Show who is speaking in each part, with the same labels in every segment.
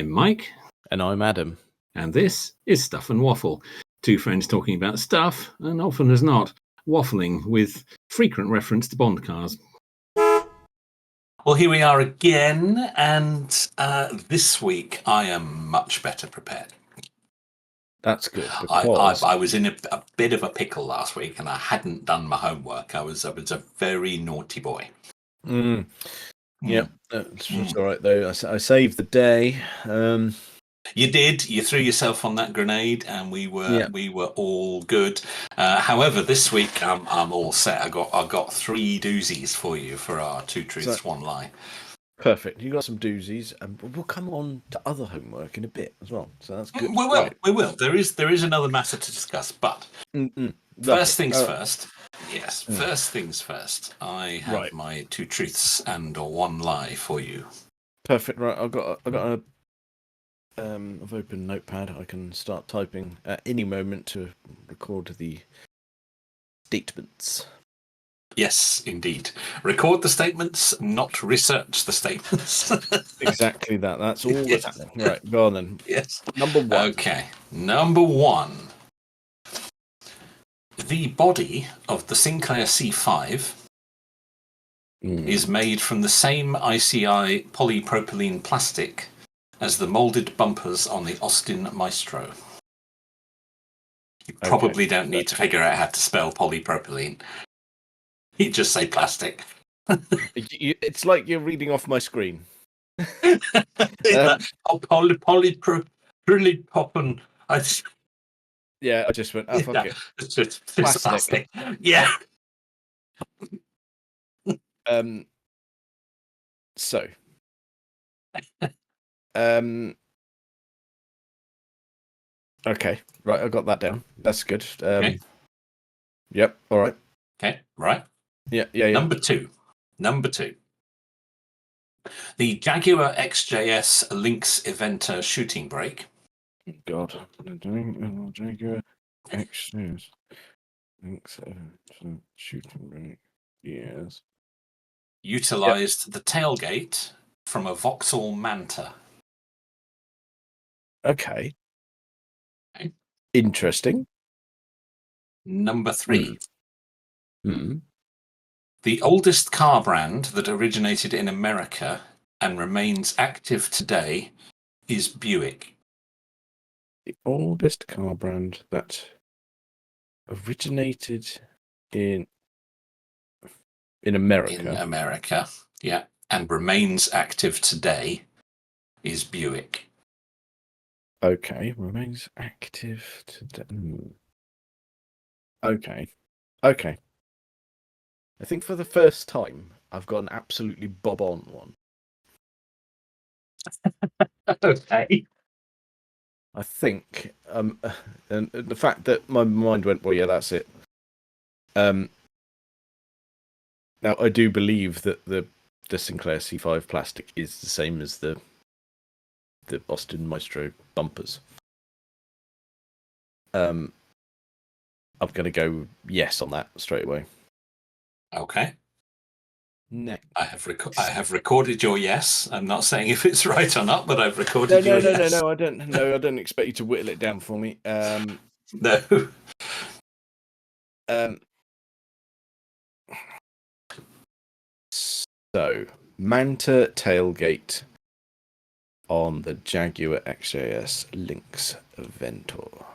Speaker 1: I'm Mike.
Speaker 2: And I'm Adam.
Speaker 1: And this is Stuff and Waffle. Two friends talking about stuff, and often as not, waffling with frequent reference to Bond cars.
Speaker 3: Well, here we are again, and this week I am much better prepared.
Speaker 2: That's good.
Speaker 3: I was in a bit of a pickle last week, and I hadn't done my homework. I was a very naughty boy.
Speaker 2: Yep, that's all right though. I saved the day.
Speaker 3: You did. You threw yourself on that grenade, and we were all good. However, this week I'm all set. I got 3 doozies for you for our 2 truths, 1 lie.
Speaker 2: Perfect. You got some doozies, and we'll come on to other homework in a bit as well. So that's good.
Speaker 3: We will. Right. We will. There is another matter to discuss, but first things first. Yes, first things first. I have my 2 truths and 1 lie for you.
Speaker 2: Perfect. Right, I've got a. I've opened Notepad. I can start typing at any moment to record the statements.
Speaker 3: Yes, indeed. Record the statements, not research the statements.
Speaker 2: Exactly that. That's all that's happening. Right, go on then.
Speaker 3: Yes.
Speaker 2: Number 1.
Speaker 3: Okay. Number 1. The body of the Sinclair C5 is made from the same ICI polypropylene plastic as the moulded bumpers on the Austin Maestro. You probably don't need to figure out how to spell polypropylene. You just say plastic.
Speaker 2: It's like you're reading off my screen.
Speaker 3: Polypropylene.
Speaker 2: Yeah, I just went, oh, fuck it.
Speaker 3: It's just plastic. Yeah.
Speaker 2: So. Okay, right, I got that down. That's good.
Speaker 3: Okay.
Speaker 2: Yep, all right.
Speaker 3: Okay, right.
Speaker 2: Yeah.
Speaker 3: Number two. The Jaguar XJS Lynx Eventer shooting brake.
Speaker 2: God. Jaguar XJS Lynx Eventer shooting brake. Yes.
Speaker 3: Utilised the tailgate from a Vauxhall Manta.
Speaker 2: Okay. Interesting.
Speaker 3: Number 3. The oldest car brand that originated in America and remains active today is Buick.
Speaker 2: The oldest car brand that originated in America.
Speaker 3: In America, yeah, and remains active today is Buick.
Speaker 2: Okay, remains active today. Okay. I think for the first time, I've got an absolutely bob-on one.
Speaker 3: Okay.
Speaker 2: I think, and the fact that my mind went, well, yeah, that's it. Now, I do believe that the Sinclair C5 plastic is the same as the Austin Maestro bumpers. I'm going to go yes on that straight away.
Speaker 3: Okay.
Speaker 2: Next.
Speaker 3: I have recorded your yes. I'm not saying if it's right or not, but I've recorded your yes.
Speaker 2: No. I don't expect you to whittle it down for me.
Speaker 3: No.
Speaker 2: So, Manta tailgate on the Jaguar XJS Lynx Ventor.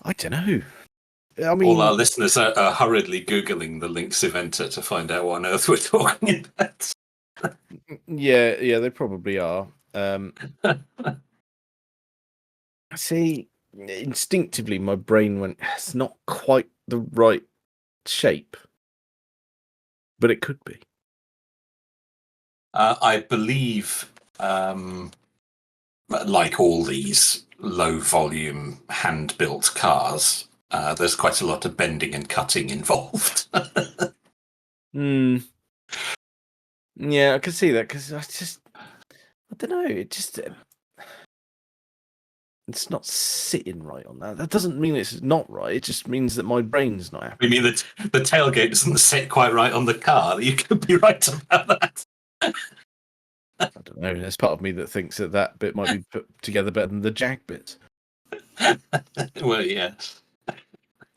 Speaker 2: I don't know. I mean,
Speaker 3: all our listeners are hurriedly Googling the Lynx Eventer to find out what on earth we're talking about.
Speaker 2: Yeah, they probably are. See, instinctively, my brain went, it's not quite the right shape, but it could be.
Speaker 3: I believe, like all these low-volume, hand-built cars, there's quite a lot of bending and cutting involved.
Speaker 2: Yeah, I can see that because I don't know. It's not sitting right on that. That doesn't mean it's not right. It just means that my brain's not happy.
Speaker 3: You mean that the tailgate doesn't sit quite right on the car? You could be right about that.
Speaker 2: I don't know. There's part of me that thinks that bit might be put together better than the Jag bits.
Speaker 3: Well, yeah.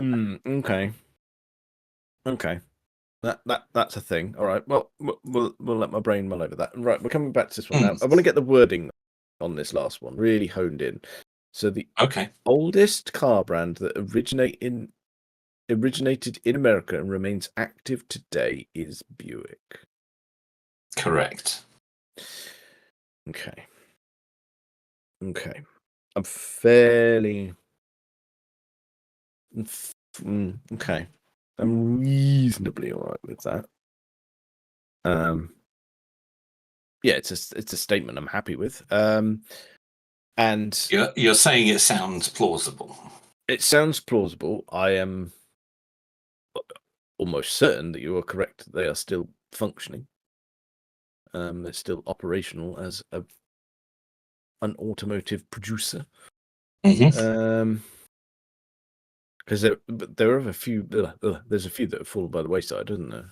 Speaker 2: Okay. Okay. That's a thing. All right. Well, we'll let my brain mull over that. Right. We're coming back to this one now. I want to get the wording on this last one really honed in. So the oldest car brand that originated in America and remains active today is Buick.
Speaker 3: Correct.
Speaker 2: Okay. I'm fairly... Okay. I'm reasonably all right with that. Yeah, it's a statement I'm happy with. And
Speaker 3: you're saying it sounds plausible.
Speaker 2: It sounds plausible. I am almost certain that you are correct. They are still functioning. They're still operational as an automotive producer.
Speaker 3: Mm-hmm.
Speaker 2: Because there are a few. There's a few that have fallen by the wayside, isn't there?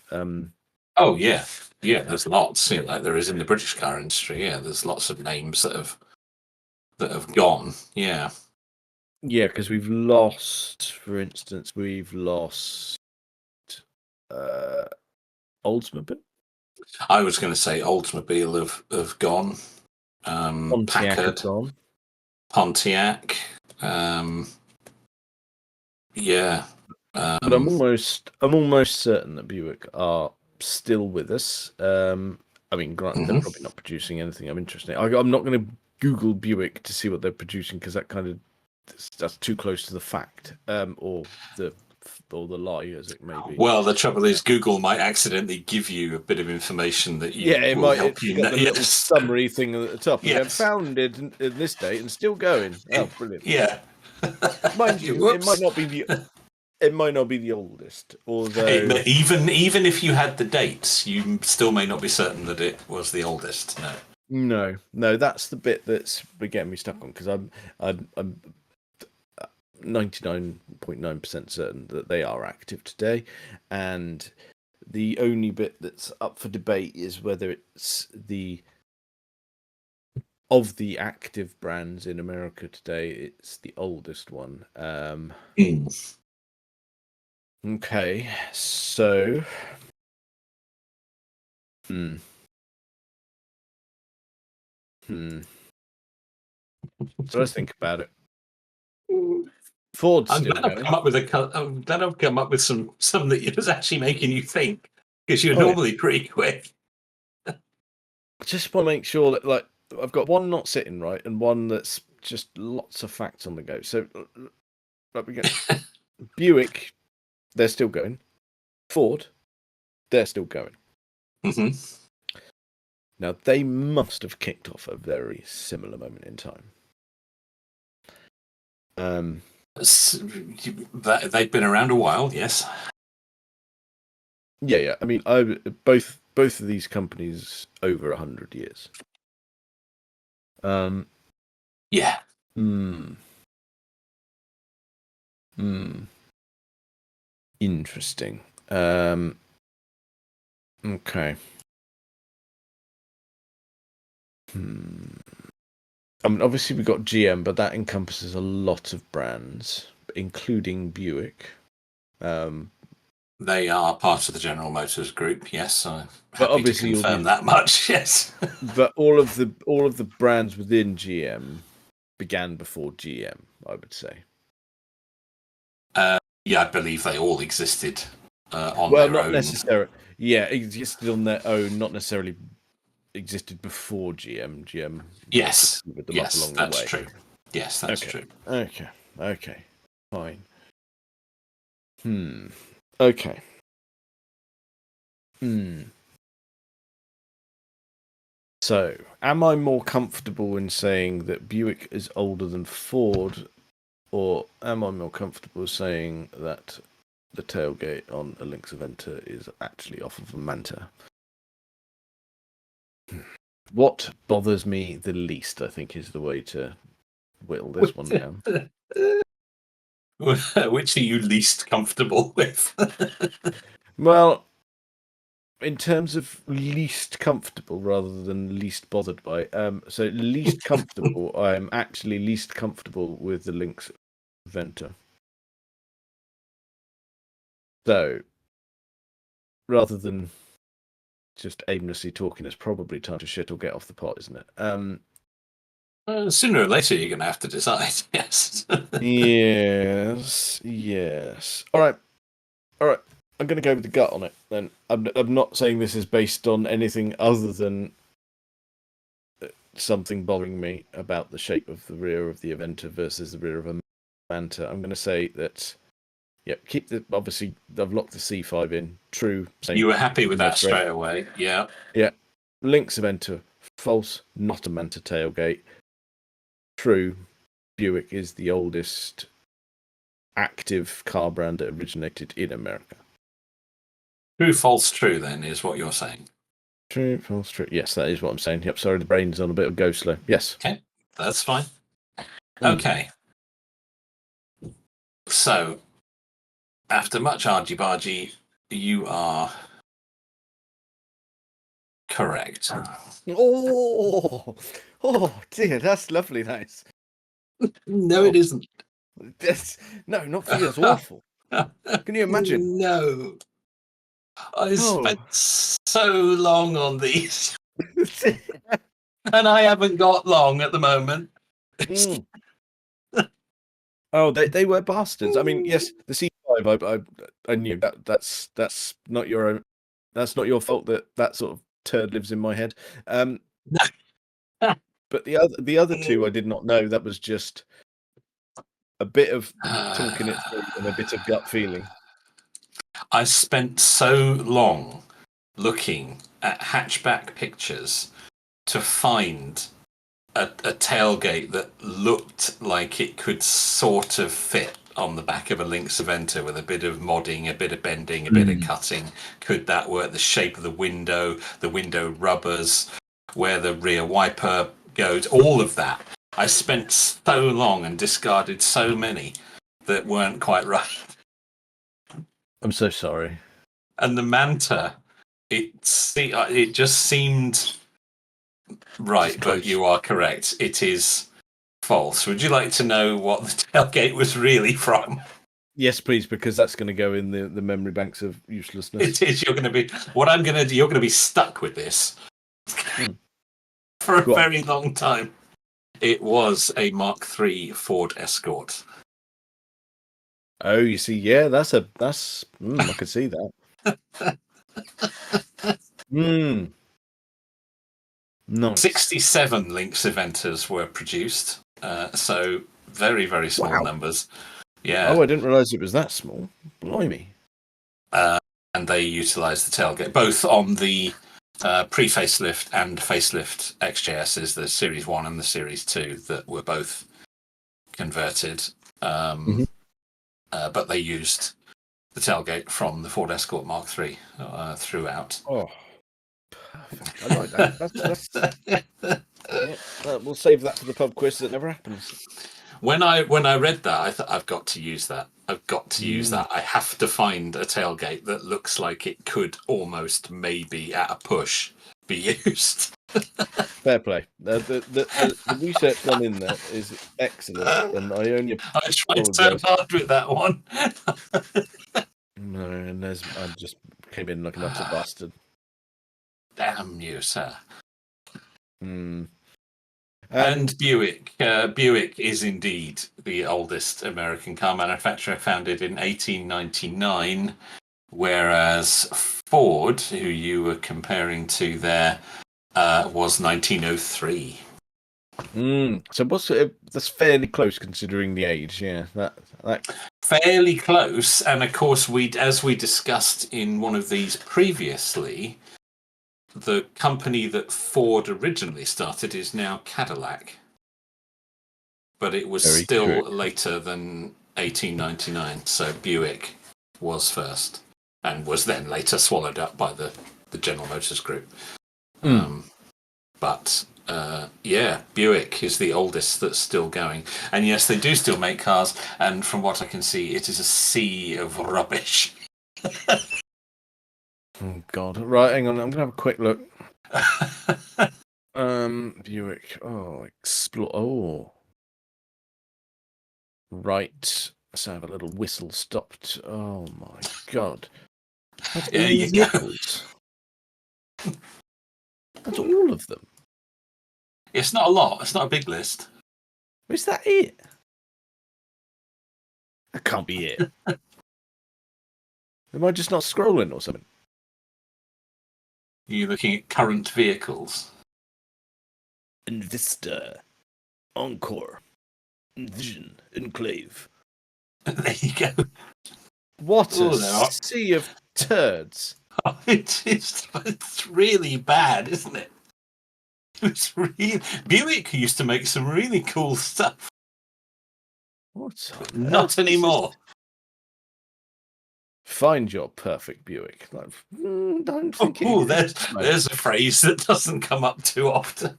Speaker 3: Oh yeah. There's lots. Like there is in the British car industry. Yeah, there's lots of names that have gone. Yeah.
Speaker 2: Yeah, because we've lost, for instance, Oldsmobile.
Speaker 3: I was going to say Oldsmobile have gone.
Speaker 2: Pontiac
Speaker 3: Packard,
Speaker 2: have gone.
Speaker 3: Pontiac. Yeah.
Speaker 2: But I'm almost certain that Buick are still with us. I mean, granted, they're probably not producing anything I'm interested in. I'm not going to Google Buick to see what they're producing because that's too close to the fact, or the lie, as it may be.
Speaker 3: Well, the trouble is, Google might accidentally give you a bit of information that
Speaker 2: it
Speaker 3: will
Speaker 2: might
Speaker 3: help you.
Speaker 2: Got the little summary thing at the top.
Speaker 3: Yes.
Speaker 2: Again, founded in this date and still going. Oh, brilliant!
Speaker 3: Yeah.
Speaker 2: Mind you, it might not be the oldest, although
Speaker 3: even if you had the dates, you still may not be certain that it was the oldest.
Speaker 2: No, that's the bit that's getting me stuck on because I'm 99.9% certain that they are active today, and the only bit that's up for debate is whether it's of the active brands in America today, it's the oldest one. Okay, so So let's think about it. Ford's
Speaker 3: I'm
Speaker 2: still
Speaker 3: glad I've come up with some that was actually making you think because you're normally pretty quick.
Speaker 2: I just want to make sure that like I've got one not sitting right and one that's just lots of facts on the go. So we go. Buick, they're still going. Ford, they're still going.
Speaker 3: Mm-hmm.
Speaker 2: Now they must have kicked off a very similar moment in time.
Speaker 3: They've been around a while, yes.
Speaker 2: Yeah. I mean, both of these companies over 100 years.
Speaker 3: Yeah.
Speaker 2: Interesting. Okay. I mean, obviously we've got GM, but that encompasses a lot of brands, including Buick.
Speaker 3: They are part of the General Motors group, yes. I'm
Speaker 2: But
Speaker 3: happy to confirm that much, yes.
Speaker 2: But all of the brands within GM began before GM, I would say.
Speaker 3: Yeah, I believe they all existed on
Speaker 2: well,
Speaker 3: their
Speaker 2: not
Speaker 3: own.
Speaker 2: necessarily. Yeah, existed on their own, not necessarily existed before GM. GM.
Speaker 3: Yes,
Speaker 2: with them
Speaker 3: yes,
Speaker 2: up along
Speaker 3: that's
Speaker 2: the way.
Speaker 3: true. Yes, that's true.
Speaker 2: Okay, fine. Okay. So, am I more comfortable in saying that Buick is older than Ford, or am I more comfortable saying that the tailgate on a Lynx Aventa is actually off of a Manta? What bothers me the least, I think, is the way to whittle this one down.
Speaker 3: Which are you least comfortable with?
Speaker 2: Well, in terms of least comfortable rather than least bothered by, so least comfortable, I am actually least comfortable with the Lynx Venta. So, rather than just aimlessly talking, it's probably time to shit or get off the pot, isn't it?
Speaker 3: Sooner or later, you're going to have to decide. Yes.
Speaker 2: Yes. All right. I'm going to go with the gut on it. Then I'm not saying this is based on anything other than something bothering me about the shape of the rear of the Aventa versus the rear of a Manta. I'm going to say that. Yeah, keep the. Obviously, I've locked the C5 in. True.
Speaker 3: You were happy with that straight away. Yeah.
Speaker 2: Yeah. Lynx Aventa, false, not a Manta tailgate. True. Buick is the oldest active car brand that originated in America.
Speaker 3: True, false, true, then, is what you're saying.
Speaker 2: True, false, true. Yes, that is what I'm saying. Yep, sorry, the brain's on a bit of go slow. Yes.
Speaker 3: Okay, that's fine. Okay. So, after much argy-bargy, you are correct.
Speaker 2: Oh dear, that's lovely, nice.
Speaker 3: No, it isn't.
Speaker 2: No, not for you, that's awful. Can you imagine?
Speaker 3: No. I spent so long on these. And I haven't got long at the moment.
Speaker 2: Oh, they were bastards. I mean, yes, the C5. I knew that's not your own. That's not your fault that sort of turd lives in my head. But the other two I did not know. That was just a bit of talking it through and a bit of gut feeling.
Speaker 3: I spent so long looking at hatchback pictures to find a tailgate that looked like it could sort of fit on the back of a Lynx Aventa with a bit of modding, a bit of bending, a bit of cutting. Could that work? The shape of the window rubbers, where the rear wiper goes, all of that. I spent so long and discarded so many that weren't quite right.
Speaker 2: I'm so sorry.
Speaker 3: And the Manta, it just seemed right, but you are correct. It is false. Would you like to know what the tailgate was really from?
Speaker 2: Yes, please, because that's going to go in the memory banks of uselessness.
Speaker 3: It is. You're going to be. What I'm going to do. You're going to be stuck with this for a very long time. It was a Mark III Ford Escort.
Speaker 2: Oh, you see, yeah, I could see that. Nice.
Speaker 3: 67 Lynx Aventas were produced, so very, very small numbers. Yeah.
Speaker 2: Oh, I didn't realise it was that small. Blimey.
Speaker 3: And they utilised the tailgate, both on the pre-facelift and facelift XJSs, the Series 1 and the Series 2, that were both converted. But they used the tailgate from the Ford Escort Mark III throughout.
Speaker 2: Oh, perfect. I like that. We'll save that for the pub quiz that never happens.
Speaker 3: When I read that, I thought, I've got to use that. I've got to use that. I have to find a tailgate that looks like it could almost, maybe at a push, be used.
Speaker 2: Fair play. The research done in there is excellent, and I
Speaker 3: tried so hard with that one.
Speaker 2: No, and I just came in like an utter bastard.
Speaker 3: Damn you, sir.
Speaker 2: And
Speaker 3: Buick. Buick is indeed the oldest American car manufacturer, founded in 1899, whereas Ford, who you were comparing to there, was 1903.
Speaker 2: So that's fairly close considering the age. Yeah, that
Speaker 3: fairly close. And of course, as we discussed in one of these previously, the company that Ford originally started is now Cadillac, but it was still later than 1899. So Buick was first, and was then later swallowed up by the General Motors Group. But Buick is the oldest that's still going. And yes, they do still make cars, and from what I can see, it is a sea of rubbish.
Speaker 2: Oh God! Right, hang on. I'm gonna have a quick look. Buick. Oh, explore. Oh, right. Let's have a little whistle stopped. Oh my God! That's all
Speaker 3: There
Speaker 2: the
Speaker 3: you go.
Speaker 2: vehicles. That's all of them.
Speaker 3: It's not a lot. It's not a big list.
Speaker 2: Is that it? That can't be it. Am I just not scrolling or something?
Speaker 3: You're looking at current vehicles.
Speaker 2: Vista, Encore, Vision, Enclave.
Speaker 3: There you go.
Speaker 2: What
Speaker 3: Oh,
Speaker 2: a
Speaker 3: there are.
Speaker 2: sea of turds.
Speaker 3: It's really bad, isn't it? It's really Buick used to make some really cool stuff.
Speaker 2: What?
Speaker 3: Not anymore.
Speaker 2: Find your perfect Buick. Don't think
Speaker 3: Oh,
Speaker 2: it.
Speaker 3: there's a phrase that doesn't come up too often.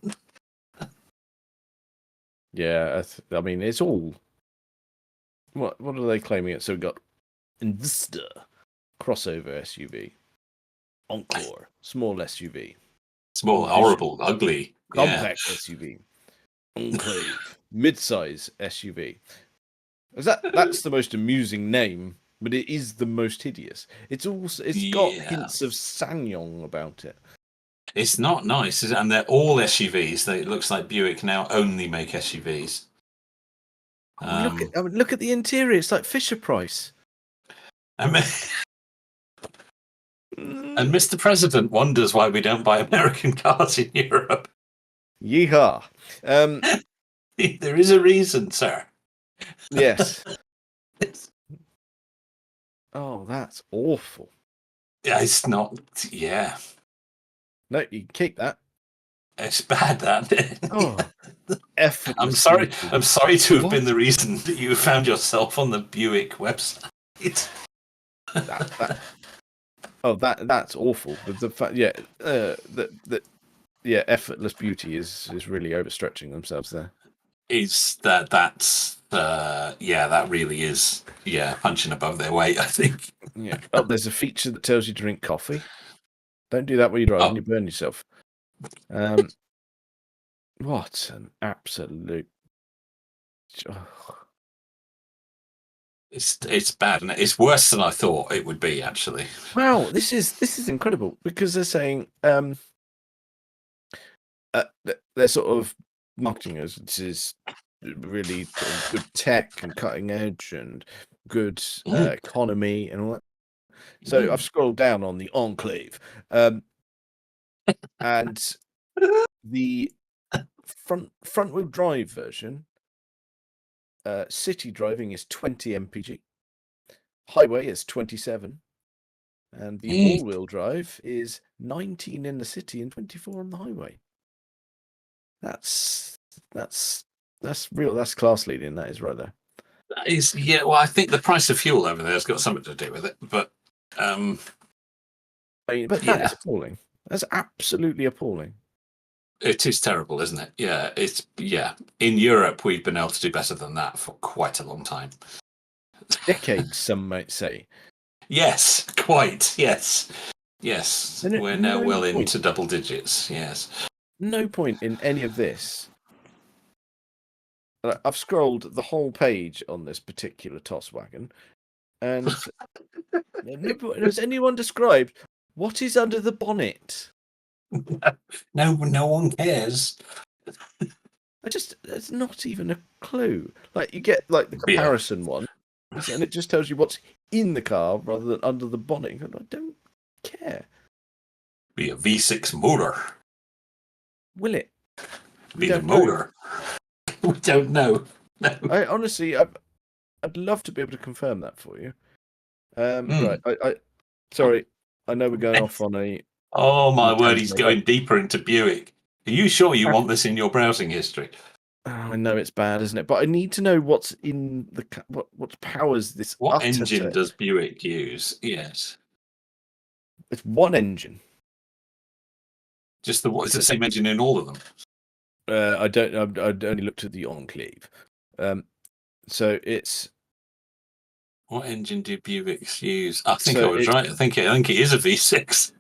Speaker 2: Yeah, I mean it's all. What are they claiming it? So we got Vista, crossover SUV, Encore, small SUV,
Speaker 3: Small,
Speaker 2: Vision,
Speaker 3: horrible, ugly. Yeah.
Speaker 2: compact SUV, Enclave, mid-size SUV. That's the most amusing name, but it is the most hideous. It's got hints of Sanyong about it.
Speaker 3: It's not nice, is it? And they're all SUVs. It looks like Buick now only make SUVs.
Speaker 2: Look at the interior. It's like Fisher Price.
Speaker 3: And Mr. President wonders why we don't buy American cars in Europe.
Speaker 2: Yeehaw!
Speaker 3: There is a reason, sir.
Speaker 2: Yes. Oh, that's awful.
Speaker 3: Yeah, it's not. Yeah,
Speaker 2: No, you can keep that.
Speaker 3: it's bad. That.
Speaker 2: Oh, effortless.
Speaker 3: I'm sorry.
Speaker 2: beauty.
Speaker 3: I'm sorry to have
Speaker 2: What?
Speaker 3: been the reason that you found yourself on the Buick website.
Speaker 2: That's awful. But the fact, effortless beauty is really overstretching themselves there.
Speaker 3: That really is punching above their weight, I think.
Speaker 2: Yeah. Oh, there's a feature that tells you to drink coffee. Don't do that while you're driving. You burn yourself. What an absolute. Oh.
Speaker 3: It's bad, and it's worse than I thought it would be. Actually,
Speaker 2: Wow, this is incredible because they're saying they're sort of marketing us. This is really good tech and cutting edge and good economy and all that. So I've scrolled down on the Enclave, and the front wheel drive version, city driving is 20 mpg, highway is 27, and the all wheel drive is 19 in the city and 24 on the highway. That's real. That's class leading. That is right there.
Speaker 3: that is Well, I think the price of fuel over there has got something to do with it, but.
Speaker 2: That is appalling. That's absolutely appalling.
Speaker 3: It is terrible, isn't it? Yeah. In Europe, we've been able to do better than that for quite a long time.
Speaker 2: Decades, some might say.
Speaker 3: Yes, quite. Yes. We're now well
Speaker 2: point.
Speaker 3: into double digits. Yes.
Speaker 2: No point in any of this. I've scrolled the whole page on this particular toss wagon, and has anyone described what is under the bonnet?
Speaker 3: No one cares.
Speaker 2: There's not even a clue. Like you get like the comparison one, and it just tells you what's in the car rather than under the bonnet. I don't care.
Speaker 3: Be a V6 motor.
Speaker 2: Will it?
Speaker 3: Be the motor. We don't know. No.
Speaker 2: I honestly, I'd love to be able to confirm that for you. Right. Sorry. I know we're going off on a.
Speaker 3: Oh my word! He's going deeper into Buick. Are you sure you want this in your browsing history?
Speaker 2: I know it's bad, isn't it? But I need to know what's in the what powers this.
Speaker 3: What engine does Buick use? Yes,
Speaker 2: it's one engine.
Speaker 3: Just it's the same engine in all of them.
Speaker 2: I don't. I only looked at the Enclave. So it's.
Speaker 3: What engine do Buicks use? I think
Speaker 2: So
Speaker 3: I was right. I think it is a V6.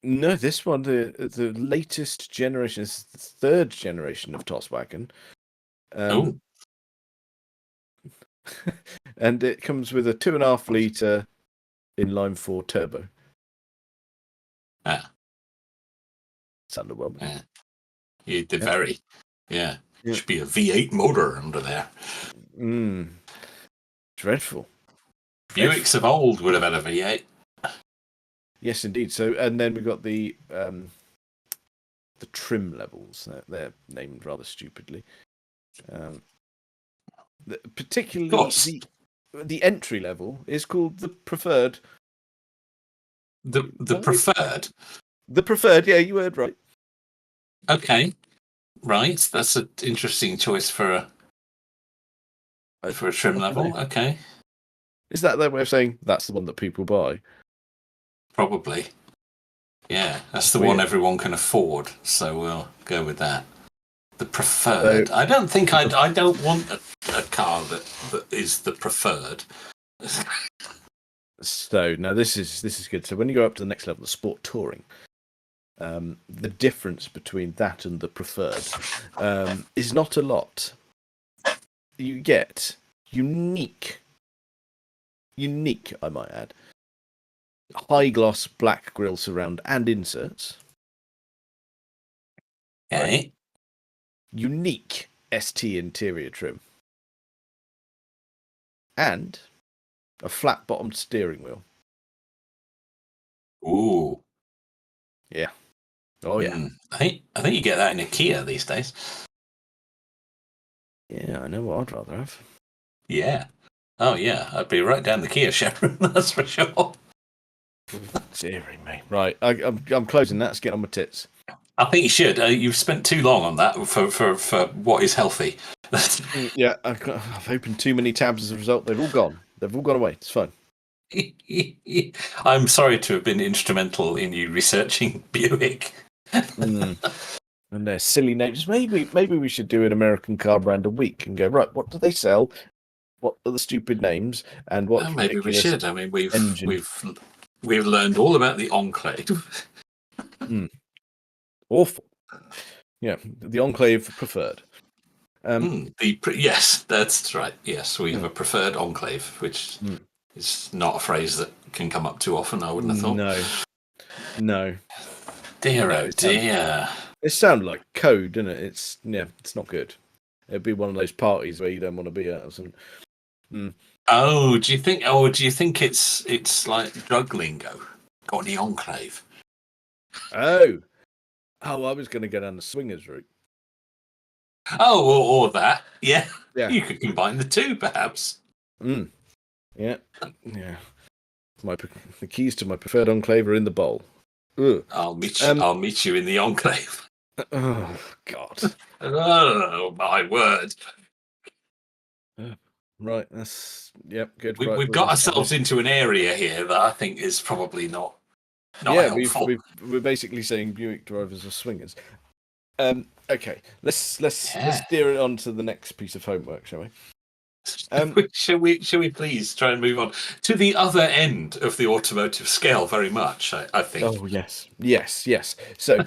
Speaker 2: No, this one, the latest generation is the third generation of Volkswagen.
Speaker 3: Oh,
Speaker 2: And it comes with a 2.5 litre inline 4 turbo.
Speaker 3: ah,
Speaker 2: It's underwhelming.
Speaker 3: yeah. The
Speaker 2: Yeah.
Speaker 3: very, yeah.
Speaker 2: Yeah.
Speaker 3: Should be a V8 motor under there.
Speaker 2: Dreadful.
Speaker 3: Buicks of old would have had a V8.
Speaker 2: Yes, indeed. So, and then we've got the trim levels. They're named rather stupidly. Particularly the entry level is called the preferred.
Speaker 3: The preferred.
Speaker 2: The preferred, yeah, you heard right.
Speaker 3: Okay, right. That's an interesting choice for a trim level. Okay,
Speaker 2: Is that their way of saying that's the one that people buy?
Speaker 3: probably. Yeah, that's the
Speaker 2: Weird.
Speaker 3: one everyone can afford. So we'll go with that. The preferred. I don't think I don't want a car that is the preferred.
Speaker 2: So now this is good. So when you go up to the next level, the sport touring, the difference between that and the preferred is not a lot. You get unique, I might add, high gloss black grille surround and inserts.
Speaker 3: Okay.
Speaker 2: Right. Unique ST interior trim. And a flat bottomed steering wheel.
Speaker 3: Ooh.
Speaker 2: Yeah. Oh yeah.
Speaker 3: I think you get that in a Kia these days.
Speaker 2: Yeah, I know what I'd rather have.
Speaker 3: Yeah. Oh yeah, I'd be right down the Kia showroom. That's for sure.
Speaker 2: Deary me. Right, I'm closing that. Let's get on with tits.
Speaker 3: I think you should. You've spent too long on that for what is healthy.
Speaker 2: Yeah, I've opened too many tabs as a result. They've all gone. They've all gone away. It's fine.
Speaker 3: I'm sorry to have been instrumental in you researching Buick.
Speaker 2: And their silly names. Maybe we should do an American car brand a week and go, right, what do they sell? What are the stupid names? And what?
Speaker 3: Maybe we should. I mean, we've learned all about the Enclave.
Speaker 2: Awful. Yeah, the Enclave preferred.
Speaker 3: Yes, that's right. Yes, we have a preferred Enclave, which is not a phrase that can come up too often. I wouldn't have thought.
Speaker 2: No.
Speaker 3: Dear, oh dear.
Speaker 2: It sounds like code, doesn't it? It's not good. It'd be one of those parties where you don't want to be at or something.
Speaker 3: Oh, do you think it's like drug lingo? Got the Enclave?
Speaker 2: Oh, I was going to go down the swingers route.
Speaker 3: Oh, or that. Yeah.
Speaker 2: Yeah.
Speaker 3: You could combine the two, perhaps.
Speaker 2: Yeah. The keys to my preferred Enclave are in the bowl. Ugh.
Speaker 3: I'll meet you in the Enclave.
Speaker 2: Oh God.
Speaker 3: Oh my word.
Speaker 2: Right, that's good.
Speaker 3: We've got ourselves into an area here that I think is probably not helpful.
Speaker 2: We're basically saying Buick drivers are swingers. Okay, let's steer it on to the next piece of homework, shall we?
Speaker 3: Shall we please try and move on to the other end of the automotive scale? Very much, I think.
Speaker 2: Oh yes. So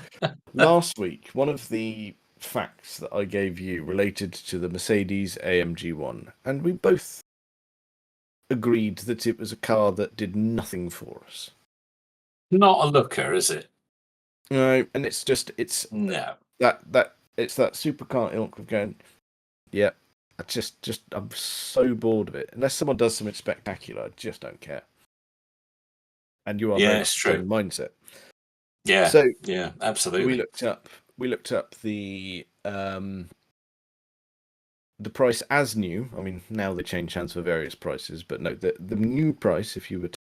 Speaker 2: last week, one of the facts that I gave you related to the Mercedes AMG 1, and we both agreed that it was a car that did nothing for us.
Speaker 3: Not a looker, is it?
Speaker 2: No, and it's that supercar ilk of going, yeah. I'm so bored of it. Unless someone does something spectacular, I just don't care. And you are very much the same mindset.
Speaker 3: Yeah.
Speaker 2: So
Speaker 3: yeah, absolutely.
Speaker 2: We looked up the price as new. I mean, now they change hands for various prices, but no, the new price if you were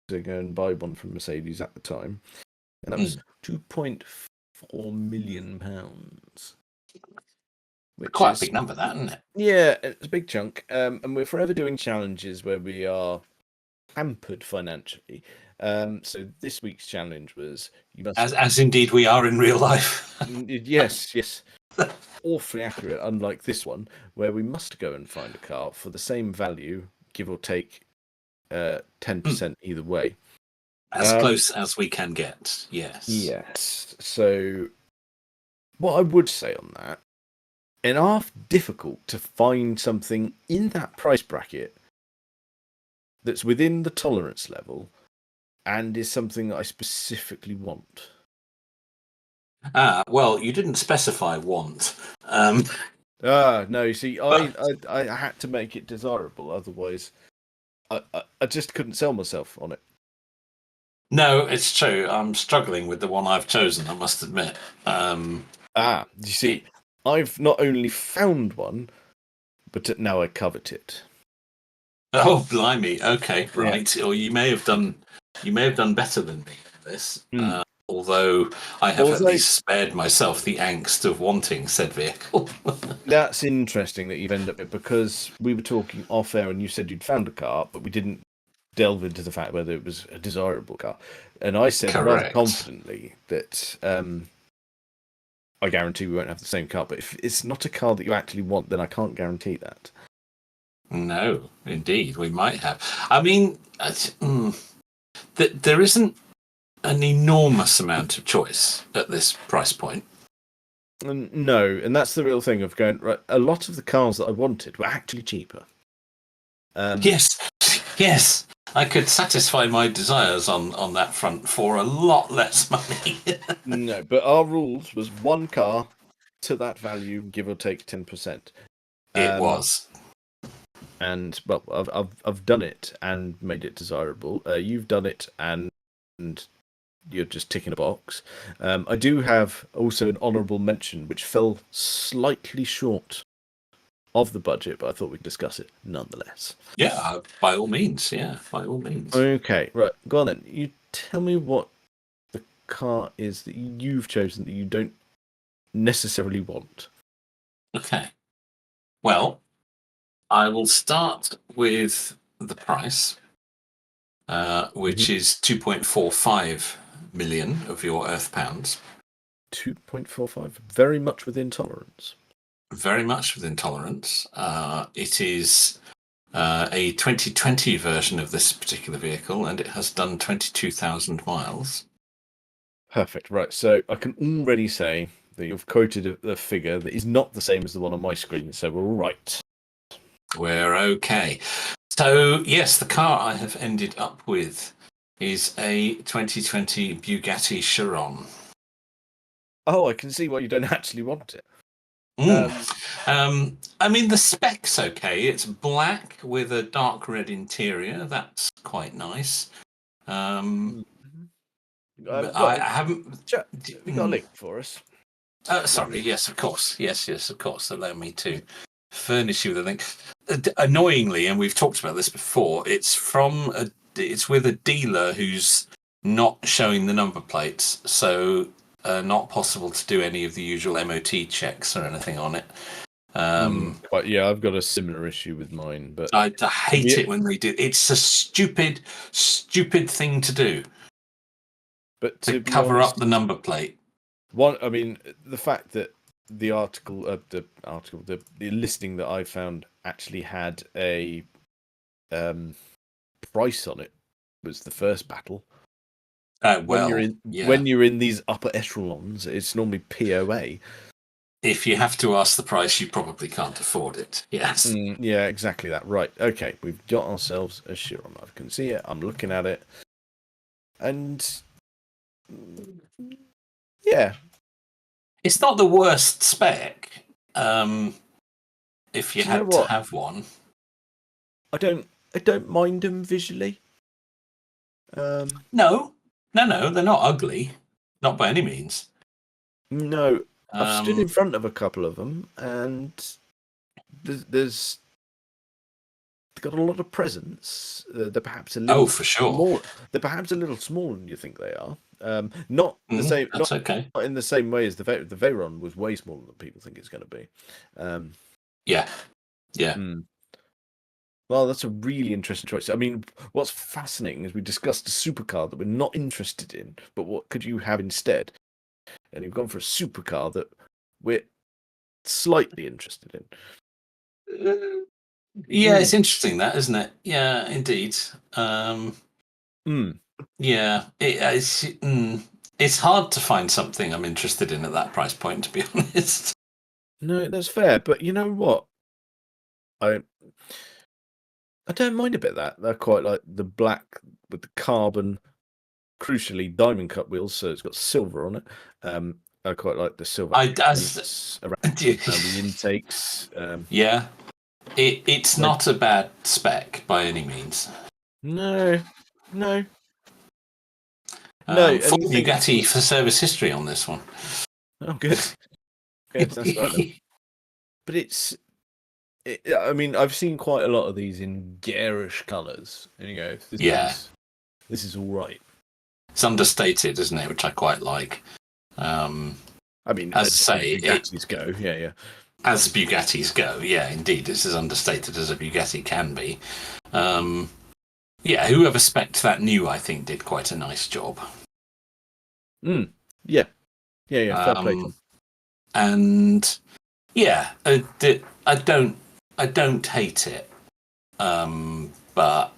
Speaker 2: to go and buy one from Mercedes at the time, and that was £2.4 million. Which
Speaker 3: quite
Speaker 2: is
Speaker 3: a big number, that, isn't it?
Speaker 2: Yeah, it's a big chunk. And we're forever doing challenges where we are hampered financially. So this week's challenge was you must,
Speaker 3: as indeed we are in real life.
Speaker 2: Yes, awfully accurate. Unlike this one, where we must go and find a car for the same value, give or take 10% either way.
Speaker 3: As close as we can get, yes.
Speaker 2: Yes. So, what I would say on that, it's half difficult to find something in that price bracket that's within the tolerance level and is something that I specifically want.
Speaker 3: Well, you didn't specify want.
Speaker 2: No, you see, I had to make it desirable, otherwise I just couldn't sell myself on it.
Speaker 3: No, it's true. I'm struggling with the one I've chosen, I must admit.
Speaker 2: You see, I've not only found one, but now I covet it.
Speaker 3: Oh, blimey. Okay, right.
Speaker 2: Yeah.
Speaker 3: Or you may have done better than me in this. Although I have at least spared myself the angst of wanting said vehicle.
Speaker 2: That's interesting that you've ended up with, because we were talking off air and you said you'd found a car, but we didn't delve into the fact whether it was a desirable car. And I said rather confidently that I guarantee we won't have the same car. But if it's not a car that you actually want, then I can't guarantee that.
Speaker 3: No, indeed, we might have. I mean, there isn't an enormous amount of choice at this price point.
Speaker 2: No, and that's the real thing of going, right, a lot of the cars that I wanted were actually cheaper.
Speaker 3: Yes. I could satisfy my desires on that front for a lot less money.
Speaker 2: No, but our rules was one car to that value, give or take 10%.
Speaker 3: It was.
Speaker 2: And well, I've done it and made it desirable. You've done it and you're just ticking a box. I do have also an honourable mention, which fell slightly short of the budget, but I thought we'd discuss it nonetheless.
Speaker 3: Yeah, by all means. Yeah, by all means.
Speaker 2: Okay, right. Go on then. You tell me what the car is that you've chosen that you don't necessarily want.
Speaker 3: Okay. Well, I will start with the price, which is 2.45 million of your Earth pounds.
Speaker 2: 2.45, very much within tolerance.
Speaker 3: Very much within tolerance. It is a 2020 version of this particular vehicle, and it has done 22,000 miles.
Speaker 2: Perfect. Right. So I can already say that you've quoted a figure that is not the same as the one on my screen. So we're all right.
Speaker 3: We're okay. So, yes, the car I have ended up with is a 2020 Bugatti Chiron.
Speaker 2: Oh, I can see why you don't actually want it.
Speaker 3: I mean, the spec's okay. It's black with a dark red interior. That's quite nice. I haven't.
Speaker 2: Have you got a link for us?
Speaker 3: Sorry. Yes, of course. Yes, of course. Allow me to furnish you with a link. Annoyingly, and we've talked about this before, it's with a dealer who's not showing the number plates, so not possible to do any of the usual MOT checks or anything on it.
Speaker 2: But yeah, I've got a similar issue with mine. But
Speaker 3: I hate it when they do. It's a stupid thing to do. But to cover up the number plate.
Speaker 2: I mean, the fact that the listing that I found actually had a price on it was the first battle. When you're in these upper echelons, it's normally POA.
Speaker 3: If you have to ask the price, you probably can't afford it. Yes.
Speaker 2: Yeah, exactly that. Right. Okay, we've got ourselves a Chiron. I can see it. I'm looking at it, and yeah,
Speaker 3: it's not the worst spec. If you had to have one,
Speaker 2: I don't mind them visually.
Speaker 3: No, they're not ugly, not by any means.
Speaker 2: No, I've stood in front of a couple of them, and there's got a lot of presence. They're perhaps a little
Speaker 3: for sure.
Speaker 2: Small. They're perhaps a little smaller than you think they are. Not the same.
Speaker 3: That's
Speaker 2: not in the same way as the Veyron was way smaller than people think it's going to be.
Speaker 3: Yeah.
Speaker 2: Well, that's a really interesting choice. I mean, what's fascinating is we discussed a supercar that we're not interested in, but what could you have instead? And you've gone for a supercar that we're slightly interested in.
Speaker 3: Yeah, it's interesting that, isn't it? Yeah, indeed. Yeah, it's hard to find something I'm interested in at that price point, to be honest.
Speaker 2: No, that's fair. But you know what? I don't mind a bit of that. I quite like the black with the carbon, crucially diamond cut wheels, so it's got silver on it. I quite like the silver
Speaker 3: I
Speaker 2: accents around the intakes.
Speaker 3: Yeah, it's not a bad spec by any means.
Speaker 2: No.
Speaker 3: Full
Speaker 2: And
Speaker 3: Bugatti for service history on this one.
Speaker 2: Oh, good. Yes, that's right then. But I mean, I've seen quite a lot of these in garish colours, and you go, this is all right.
Speaker 3: It's understated, isn't it? Which I quite like.
Speaker 2: I mean,
Speaker 3: as I say,
Speaker 2: Bugattis go, yeah.
Speaker 3: As Bugattis go, yeah, indeed, it's as understated as a Bugatti can be. Yeah, whoever spec'd that new, I think, did quite a nice job.
Speaker 2: Yeah. Fair play to them.
Speaker 3: And yeah, I don't hate it, but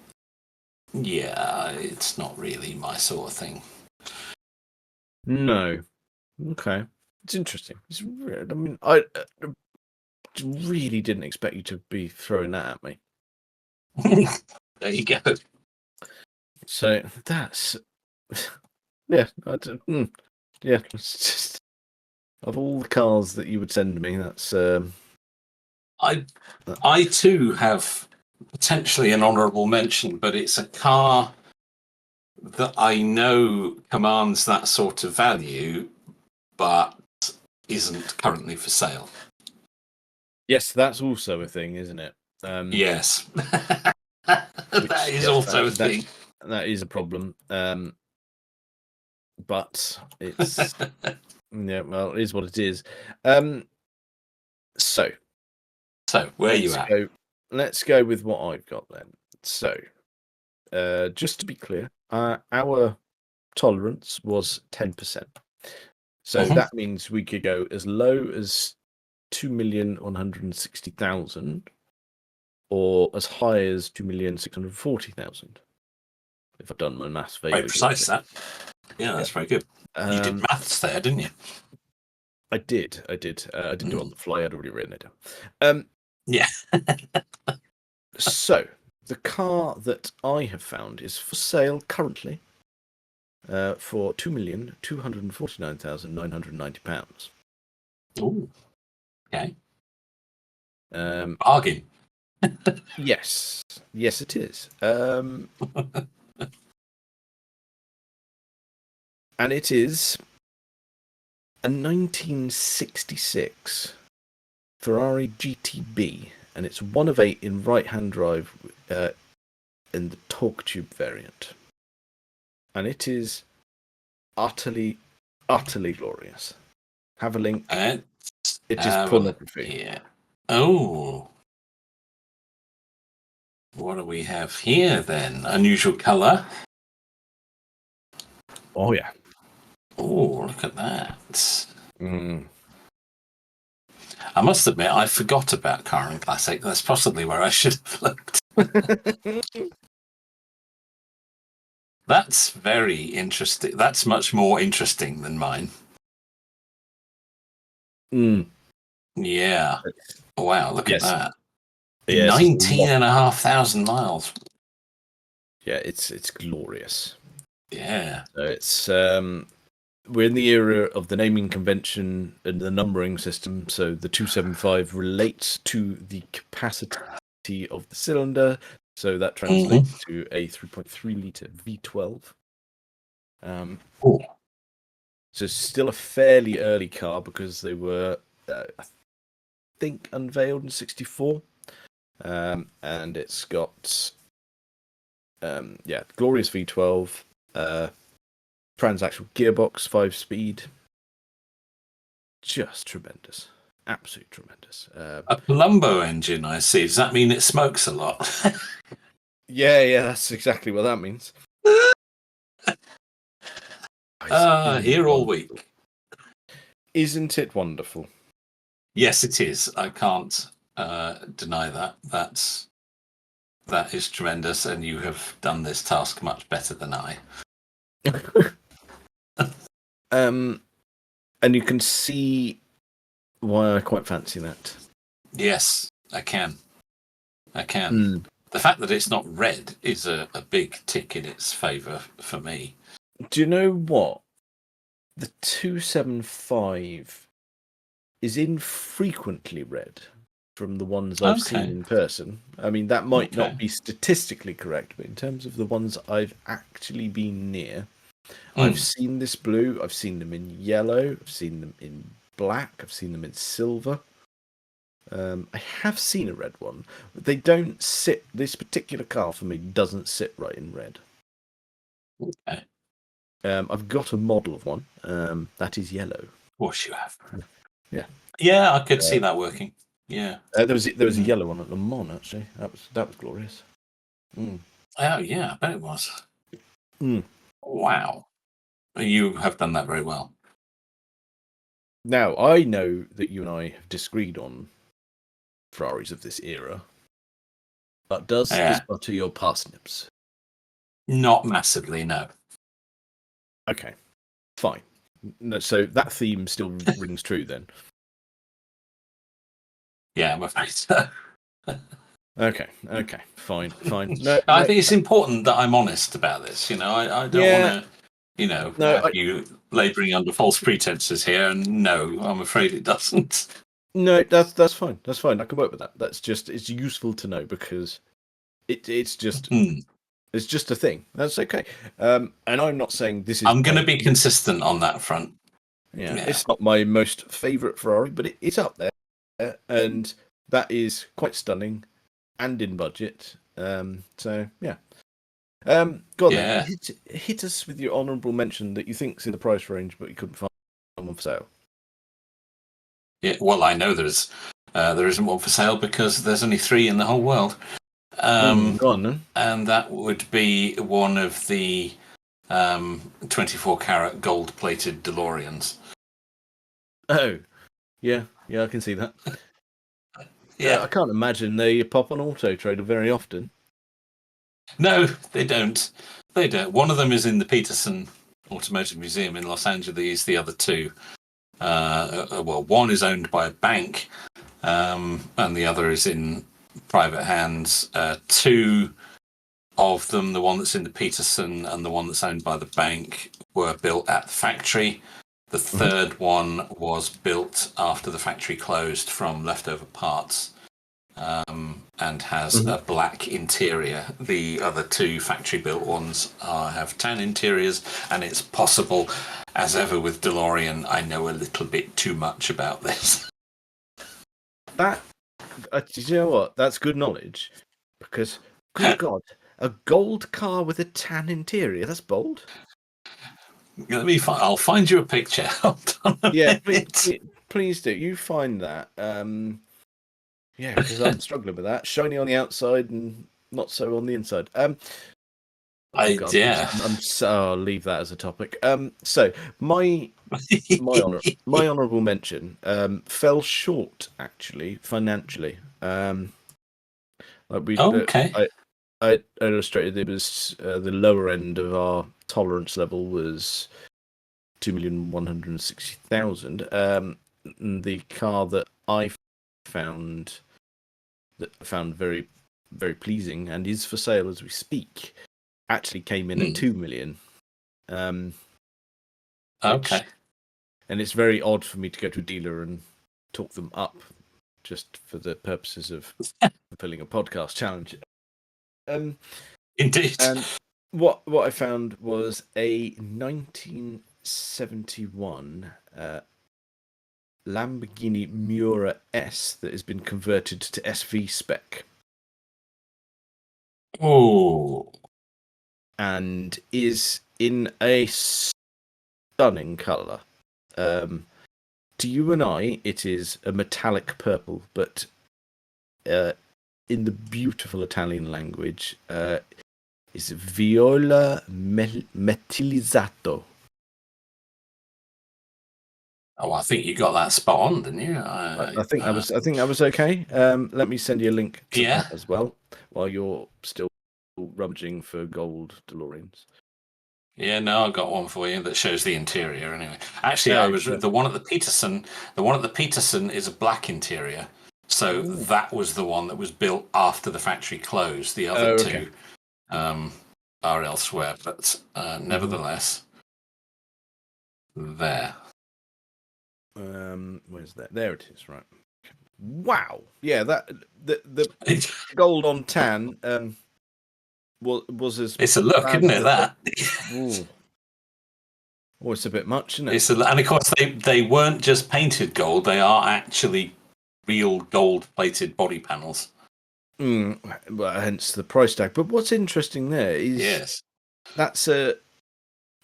Speaker 3: yeah, it's not really my sort of thing.
Speaker 2: No. Okay. It's interesting. It's weird. I mean, I really didn't expect you to be throwing that at me.
Speaker 3: There you go.
Speaker 2: So that's yeah. Yeah. It's just of all the cars that you would send me, that's
Speaker 3: I too have potentially an honourable mention, but it's a car that I know commands that sort of value, but isn't currently for sale.
Speaker 2: Yes, that's also a thing, isn't it?
Speaker 3: Yes. That is also a thing.
Speaker 2: That is a problem. But it's yeah, well, it is what it is. So
Speaker 3: where are you at?
Speaker 2: Let's go with what I've got then. So, just to be clear, our tolerance was 10%. So that means we could go as low as 2,160,000, or as high as 2,640,000. If I've done my maths very
Speaker 3: precise, that. Yeah, that's very good. You did maths there, didn't you?
Speaker 2: I did. I didn't do it on the fly. I'd already written it down.
Speaker 3: Yeah.
Speaker 2: So the car that I have found is for sale currently for £2,249,990.
Speaker 3: Oh, okay.
Speaker 2: Bargain. Yes, it is. And it is a 1966 Ferrari GTB, and it's 1 of 8 in right-hand drive in the torque tube variant. And it is utterly glorious. Have a link. It is pornography.
Speaker 3: Yeah. Oh. What do we have here then? Unusual colour.
Speaker 2: Oh, yeah.
Speaker 3: Oh, look at that. I must admit, I forgot about Car and Classic. That's possibly where I should have looked. That's very interesting. That's much more interesting than mine. Yeah. Wow, look at that. 19,500 miles.
Speaker 2: Yeah, it's glorious.
Speaker 3: Yeah.
Speaker 2: So it's we're in the era of the naming convention and the numbering system. So the 275 relates to the capacity of the cylinder. So that translates to a 3.3 litre V12. So still a fairly early car because they were, I think, unveiled in 64. And it's got, glorious V12, transaxle gearbox, 5-speed. Just tremendous. Absolutely tremendous.
Speaker 3: A Colombo engine, I see. Does that mean it smokes a lot?
Speaker 2: Yeah, that's exactly what that means.
Speaker 3: Here all week.
Speaker 2: Isn't it wonderful?
Speaker 3: Yes, it is. I can't deny that. That's That is tremendous, and you have done this task much better than I.
Speaker 2: And you can see why I quite fancy that.
Speaker 3: Yes, I can. The fact that it's not red is a big tick in its favour for me.
Speaker 2: Do you know what? The 275 is infrequently red from the ones I've seen in person. I mean, that might not be statistically correct, but in terms of the ones I've actually been near, I've seen this blue, I've seen them in yellow, I've seen them in black, I've seen them in silver. I have seen a red one, but they don't sit. This particular car for me doesn't sit right in red.
Speaker 3: Okay.
Speaker 2: I've got a model of one that is yellow.
Speaker 3: Of course you have.
Speaker 2: Yeah.
Speaker 3: Yeah, I could see that working. Yeah.
Speaker 2: There was a yellow one at Le Mans actually. That was glorious.
Speaker 3: Oh yeah, I bet it was.
Speaker 2: Mm.
Speaker 3: Wow. You have done that very well.
Speaker 2: Now I know that you and I have disagreed on Ferraris of this era, but does this butter your parsnips?
Speaker 3: Not massively, no.
Speaker 2: Okay, fine. No, so that theme still rings true then.
Speaker 3: Yeah, I'm afraid so.
Speaker 2: Okay, fine. No,
Speaker 3: I think it's important that I'm honest about this. I don't want to, have you labouring under false pretenses here. And no, I'm afraid it doesn't.
Speaker 2: No, that's fine. That's fine. I can work with that. It's useful to know because it's just it's just a thing. That's okay. And I'm not saying this is.
Speaker 3: I'm going to be consistent on that front.
Speaker 2: Yeah, it's not my most favourite Ferrari, but it's up there, and that is quite stunning, and in budget. So yeah. Go on then. Hit us with your honourable mention that you think's in the price range, but you couldn't find one for sale.
Speaker 3: Yeah, well, I know there isn't one for sale because there's only 3 in the whole world.
Speaker 2: Go on then.
Speaker 3: And that would be one of the 24-carat gold-plated DeLoreans.
Speaker 2: Oh, yeah, I can see that.
Speaker 3: Yeah,
Speaker 2: I can't imagine they pop on Auto Trader very often.
Speaker 3: No, they don't. They don't. One of them is in the Peterson Automotive Museum in Los Angeles. The other 2, one is owned by a bank, and the other is in private hands. 2 of them, the one that's in the Peterson and the one that's owned by the bank, were built at the factory. The third one was built after the factory closed from leftover parts, and has a black interior. The other 2 factory-built ones have tan interiors, and it's possible, as ever with DeLorean, I know a little bit too much about this.
Speaker 2: That, you know what? That's good knowledge, because, good God, a gold car with a tan interior, that's bold.
Speaker 3: I'll find you a picture. Hold on a minute.
Speaker 2: Please do. You find that. Yeah, because I'm struggling with that. Shiny on the outside and not so on the inside. I'll leave that as a topic. So my honourable mention fell short actually financially. I illustrated it was the lower end of our tolerance level was 2,160,000. The car that I found very, very pleasing and is for sale as we speak actually came in at 2 million.
Speaker 3: Okay.
Speaker 2: And it's very odd for me to go to a dealer and talk them up just for the purposes of fulfilling a podcast challenge.
Speaker 3: Indeed.
Speaker 2: And what I found was a 1971 Lamborghini Miura S that has been converted to SV spec.
Speaker 3: Oh.
Speaker 2: And is in a stunning colour. To you and I, it is a metallic purple, but in the beautiful Italian language, is viola metilizzato.
Speaker 3: Oh, I think you got that spot on, didn't you?
Speaker 2: I think that was okay. Let me send you a link to that as well. while you're still rummaging for gold DeLoreans.
Speaker 3: Yeah, no, I got one for you that shows the interior. Anyway, actually,
Speaker 2: Oh,
Speaker 3: the one at the Peterson. The one at the Peterson is a black interior, so that was the one that was built after the factory closed. The other two are elsewhere, but nevertheless, there.
Speaker 2: Where's that? There it is. Right. Wow. Yeah, that the gold on tan was as
Speaker 3: it's a look,
Speaker 2: bad
Speaker 3: isn't it? That.
Speaker 2: Oh, it's a bit much, isn't it?
Speaker 3: And of course, they weren't just painted gold; they are actually real gold-plated body panels.
Speaker 2: Well, hence the price tag. But what's interesting there is that's well,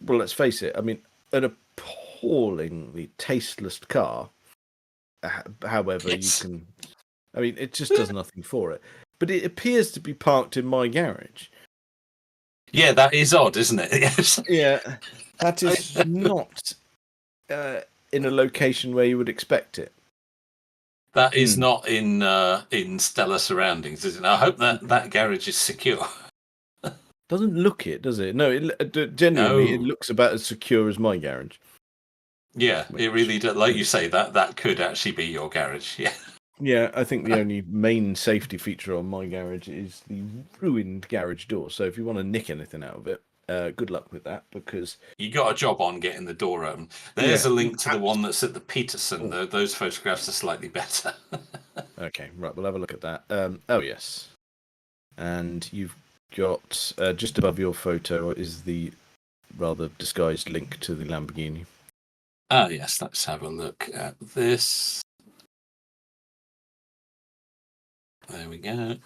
Speaker 2: let's face it. I mean, an appallingly tasteless car. However, you can. I mean, it just does nothing for it. But it appears to be parked in my garage.
Speaker 3: Yeah, that is odd, isn't it? Yes.
Speaker 2: Yeah, that is not in a location where you would expect it.
Speaker 3: That is not in stellar surroundings, is it? I hope that garage is secure.
Speaker 2: Doesn't look it, does it? No, genuinely, it looks about as secure as my garage.
Speaker 3: Yeah, it really does. Like you say, that could actually be your garage. Yeah.
Speaker 2: Yeah, I think the only main safety feature on my garage is the ruined garage door. So if you want to nick anything out of it, good luck with that, because
Speaker 3: you got a job on getting the door open. There's a link to the one that's at the Peterson. Those photographs are slightly better.
Speaker 2: Okay, right, we'll have a look at that. Oh yes, and you've got just above your photo is the rather disguised link to the Lamborghini.
Speaker 3: Ah, yes. Let's have a look at this. There we go.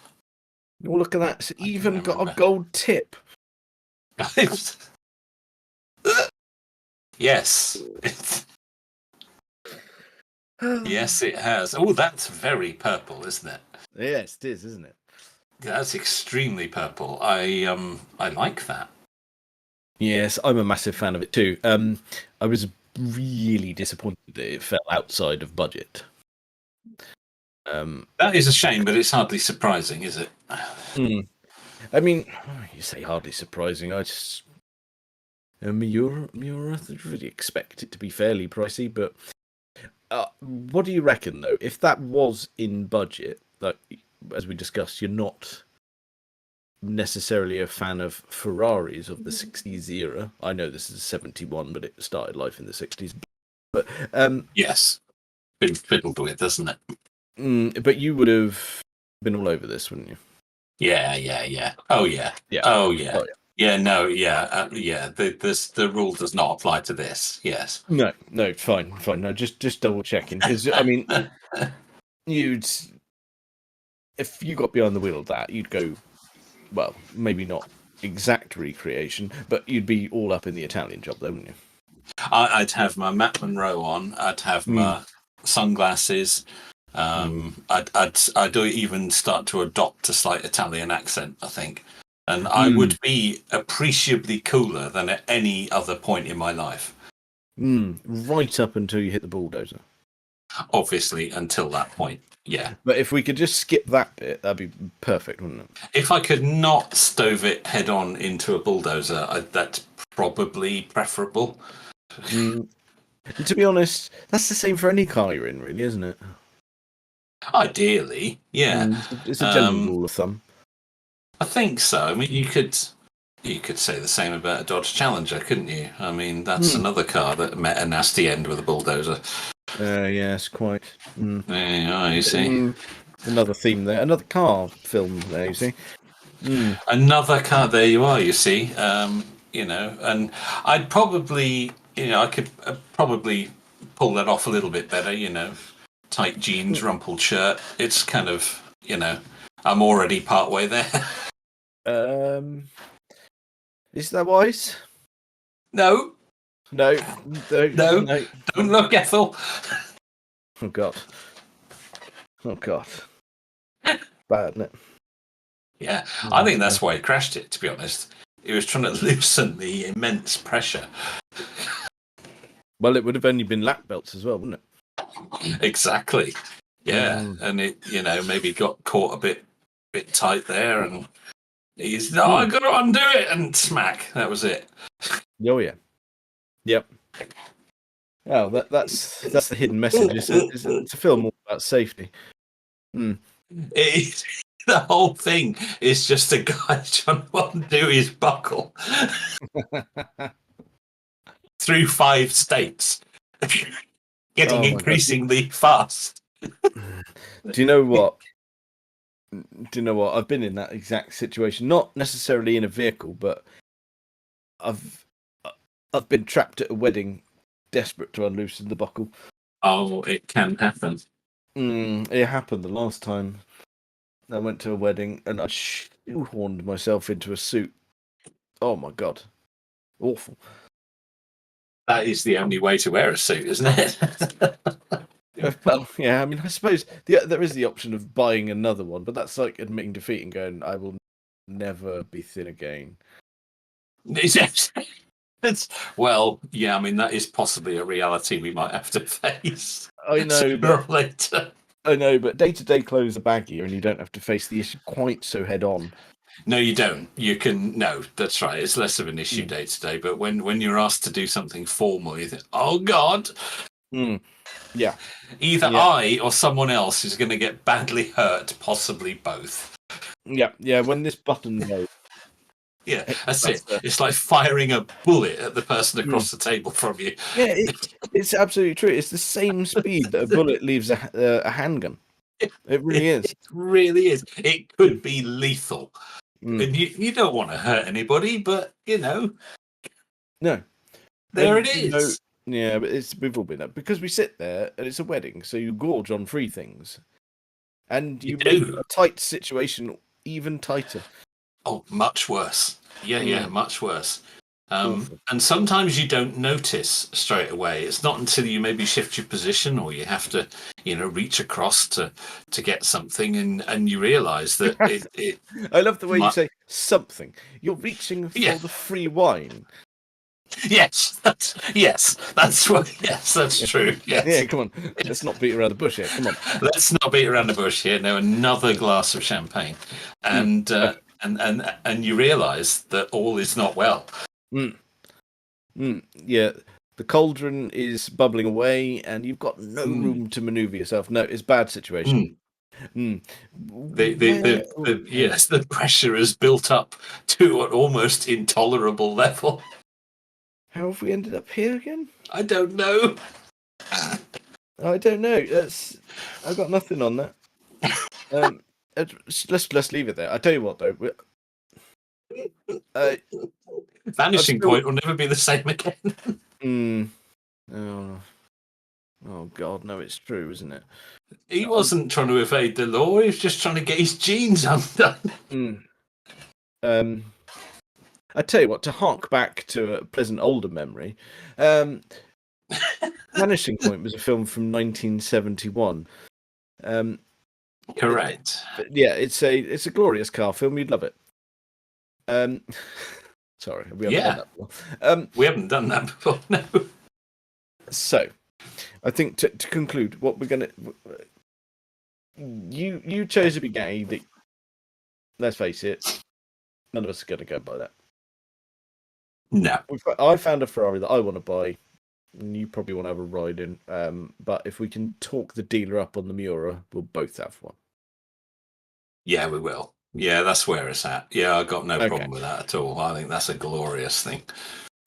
Speaker 2: Oh, look at that! It's even got a gold tip.
Speaker 3: Yes. Yes, it has. Oh, that's very purple, isn't it?
Speaker 2: Yes, it is, isn't it?
Speaker 3: That's extremely purple. I like that.
Speaker 2: Yes, I'm a massive fan of it too. I was really disappointed that it fell outside of budget.
Speaker 3: That is a shame, but it's hardly surprising, is it?
Speaker 2: I mean, you say hardly surprising. You're really expect it to be fairly pricey, but what do you reckon though? If that was in budget, like as we discussed, you're not necessarily a fan of Ferraris of the 60s era. I know this is 71, but it started life in the 60s. But
Speaker 3: yes, been fiddled with, doesn't it?
Speaker 2: But you would have been all over this, wouldn't you?
Speaker 3: Yeah. Oh yeah. Oh yeah. Yeah, no, yeah. The rule does not apply to this. Yes.
Speaker 2: No, fine. No, just double checking, because I mean, if you got behind the wheel of that, you'd go, well, maybe not exact recreation, but you'd be all up in the Italian job, though, wouldn't you?
Speaker 3: I'd have my Matt Monroe on. I'd have my sunglasses. I'd even start to adopt a slight Italian accent, I think. And I would be appreciably cooler than at any other point in my life.
Speaker 2: Right up until you hit the bulldozer.
Speaker 3: Obviously, until that point, yeah.
Speaker 2: But if we could just skip that bit, that'd be perfect, wouldn't it?
Speaker 3: If I could not stove it head on into a bulldozer, that's probably preferable.
Speaker 2: To be honest, that's the same for any car you're in, really, isn't it?
Speaker 3: Ideally, yeah.
Speaker 2: It's a general rule of thumb.
Speaker 3: I think so. I mean, you could say the same about a Dodge Challenger, couldn't you? I mean, that's another car that met a nasty end with a bulldozer.
Speaker 2: Yes, quite.
Speaker 3: There you are, you see.
Speaker 2: Another theme there. Another car film there, you see.
Speaker 3: Another car, there you are, you see. And I'd probably, I could probably pull that off a little bit better, tight jeans, rumpled shirt. It's kind of, I'm already part way there.
Speaker 2: Is that wise?
Speaker 3: No.
Speaker 2: No.
Speaker 3: Don't look, Ethel.
Speaker 2: Oh God. Bad, isn't it?
Speaker 3: Yeah, I think that's why he crashed it, to be honest. He was trying to loosen the immense pressure.
Speaker 2: Well, it would have only been lap belts as well, wouldn't it?
Speaker 3: Exactly. Yeah, and it, maybe got caught a bit bit tight there, and he's I got to undo it, and smack. That was it.
Speaker 2: Oh yeah. Yep. Oh, that's the hidden message. It's a film all about safety.
Speaker 3: The whole thing is just a guy trying to undo his buckle through 5 states, getting increasingly fast.
Speaker 2: Do you know what? I've been in that exact situation. Not necessarily in a vehicle, but I've been trapped at a wedding, desperate to unloosen the buckle.
Speaker 3: Oh, it can happen.
Speaker 2: It happened the last time I went to a wedding, and I shoehorned myself into a suit. Oh my god, awful!
Speaker 3: That is the only way to wear a suit, isn't it?
Speaker 2: Well, yeah. I mean, I suppose there is the option of buying another one, but that's like admitting defeat and going, "I will never be thin again."
Speaker 3: Well, yeah. I mean, that is possibly a reality we might have to face.
Speaker 2: I know,
Speaker 3: sooner or later.
Speaker 2: I know, but day-to-day clothes are baggier, and you don't have to face the issue quite so head-on.
Speaker 3: No, you don't. You can. No, that's right. It's less of an issue day to day. But when you're asked to do something formal, you think, "Oh God."
Speaker 2: Yeah.
Speaker 3: Either I or someone else is going to get badly hurt, possibly both.
Speaker 2: Yeah. When this button goes.
Speaker 3: Yeah, that's it. It's like firing a bullet at the person across the table from you.
Speaker 2: Yeah, it's absolutely true. It's the same speed that a bullet leaves a handgun. It really is.
Speaker 3: It really is. It could be lethal. And you don't want to hurt anybody, but,
Speaker 2: No.
Speaker 3: There it is.
Speaker 2: Yeah, but we've all been there. Because we sit there, and it's a wedding, so you gorge on free things. And you make a tight situation even tighter.
Speaker 3: Oh, much worse. Yeah, much worse. And sometimes you don't notice straight away. It's not until you maybe shift your position or you have to, reach across to get something, and you realise that it.
Speaker 2: I love the way you say something. You're reaching for the free wine.
Speaker 3: Yes, that's true. Yes.
Speaker 2: Yeah, come on. Let's not beat around the bush here. Come on.
Speaker 3: Let's not beat around the bush here. No, another glass of champagne, and you realise that all is not well.
Speaker 2: Yeah, the cauldron is bubbling away, and you've got no room to manoeuvre yourself. No, it's a bad situation.
Speaker 3: The pressure has built up to an almost intolerable level.
Speaker 2: How have we ended up here again?
Speaker 3: I don't know.
Speaker 2: I don't know. I've got nothing on that. Let's leave it there. I tell you what, though.
Speaker 3: Vanishing Point will never be the same again.
Speaker 2: Oh God, no! It's true, isn't it?
Speaker 3: He wasn't trying to evade the law. He was just trying to get his jeans undone.
Speaker 2: I tell you what, to hark back to a pleasant older memory, Vanishing Point was a film from 1971.
Speaker 3: Correct.
Speaker 2: Yeah, it's a glorious car film. You'd love it. Sorry, we haven't done that before.
Speaker 3: We haven't done that before, no.
Speaker 2: So, I think to conclude, what we're gonna you chose a Bugatti that, let's face it, none of us are gonna go buy that.
Speaker 3: No.
Speaker 2: I found a Ferrari that I want to buy, and you probably want to have a ride in. But if we can talk the dealer up on the Miura, we'll both have one.
Speaker 3: Yeah, we will. Yeah, that's where it's at. Yeah, I got no problem with that at all. I think that's a glorious thing.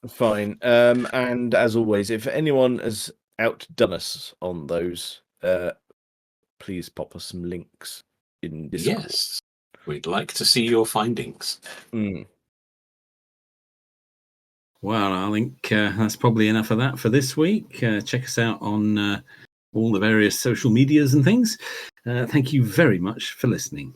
Speaker 2: Fine. And as always, if anyone has outdone us on those, please pop us some links in Discord.
Speaker 3: Yes, we'd like to see your findings.
Speaker 1: Well, I think that's probably enough of that for this week. Check us out on all the various social medias and things. Thank you very much for listening.